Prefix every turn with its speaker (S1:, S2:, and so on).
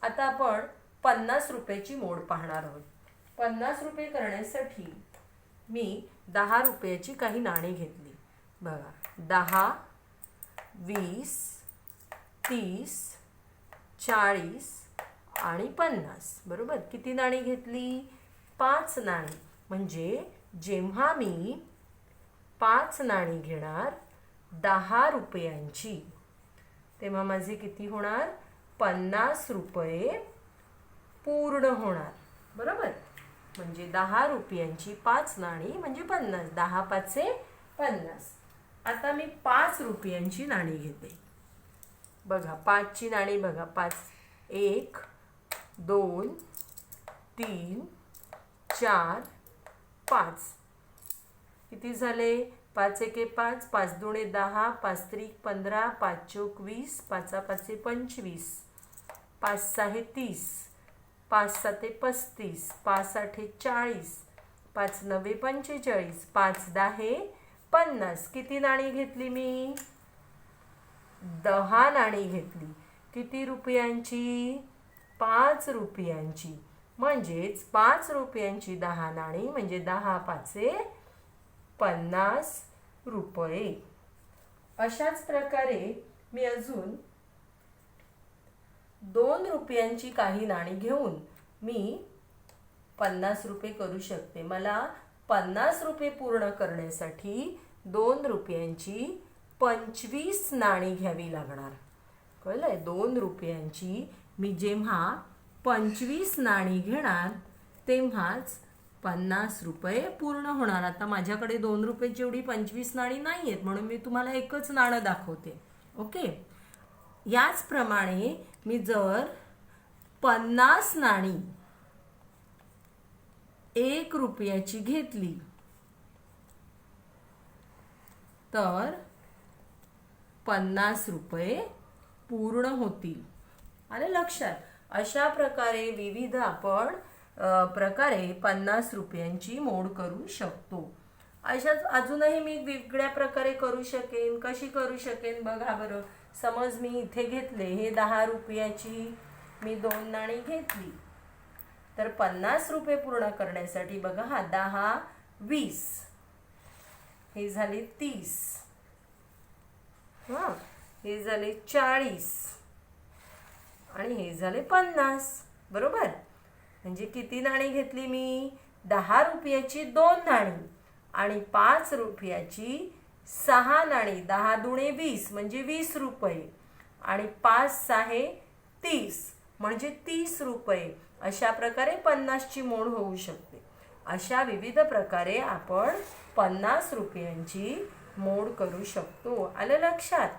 S1: आता आपण 50 रुपयाची मोड पाहणार आहोत. 50 रुपये करण्यासाठी मी 10 रुपयाची काही नाणी घेतली. बघा, 10, 20, 30, 40 आणि 50. बरोबर. किती नाणी घेतली? 5 नाणी. म्हणजे जेव्हा मी 5 नाणी घेणार 10 रुपयांची, तेव्हा माझे किती होणार? 50 रुपये पूर्ण होणार. बरोबर. म्हणजे 10 रुपयांची 5 नाणी म्हणजे 50. 10 पाचे 50. आता मी 5 रुपयांची नाणी घेते. बघा, 5ची नाणी बघा. 5, 1, 2, 3, 4, 5. किती झाले? 5 एके 5, 5 दुणे 10, 5 त्रिक 15, 5 चौक 20, 5 पाचे 25, 5 सहा 30, 5 साते 35, 5 आठे 40, 5 नवे 45, 5 दहा 50. किती नाणी घेतली मी? 10 नाणी घेतली. किती रुपयांची? 5 रुपयांची. म्हणजेच 5 रुपयांची 10 नाणी म्हणजे 10 पाचे 50 रुपये. अशाच प्रकारे मी अजून 2 रुपयांची काही नाणी घेऊन मी 50 रुपये करू शकते. मला 50 रुपये पूर्ण करण्यासाठी 2 रुपयांची 25 नाणी घ्यावी लागणार. कळलंय? 2 रुपयांची मी जेव्हा 25 नाणी घेणार तेव्हाच 50 रुपये पूर्ण होणार. आता माझ्याकडे 2 रुपयाची एवढी 25 नाणी नाही आहेत, म्हणून मी तुम्हाला एकच नाणं दाखवते. ओके. याचप्रमाणे मी जर 50 नाणी 1 रुपयाची घेतली तर 50 रुपये पूर्ण होतील. आले लक्षात? अशा प्रकारे विविध आपण प्रकारे 50 रुपयांची मोड करू शकतो. अशाच अजूनही मी वेगळ्या प्रकारे करू शकेन. कशी करू शकेन बघा बरं. समज मी इथे घेतले, हे 10 रुपयाची मी 2 नाणी घेतली, तर 50 रुपये पूर्ण करण्यासाठी बघा, हा 10, 20, हे झाले 30, हे झाले 40 आणि हे झाले 50. बरोबर. म्हणजे किती नाणी घेतली मी? 10 रुपयाची 2 नाणी आणि 5 रुपयाची 6 नाणी. 10 दुणे 20 म्हणजे 20 रुपये आणि 5 सहा 30 म्हणजे 30 रुपये. अशा प्रकारे 50ची मोड होऊ शकते. अशा विविध प्रकारे आपण 50 रुपयांची मोड करू शकतो. आलं लक्षात?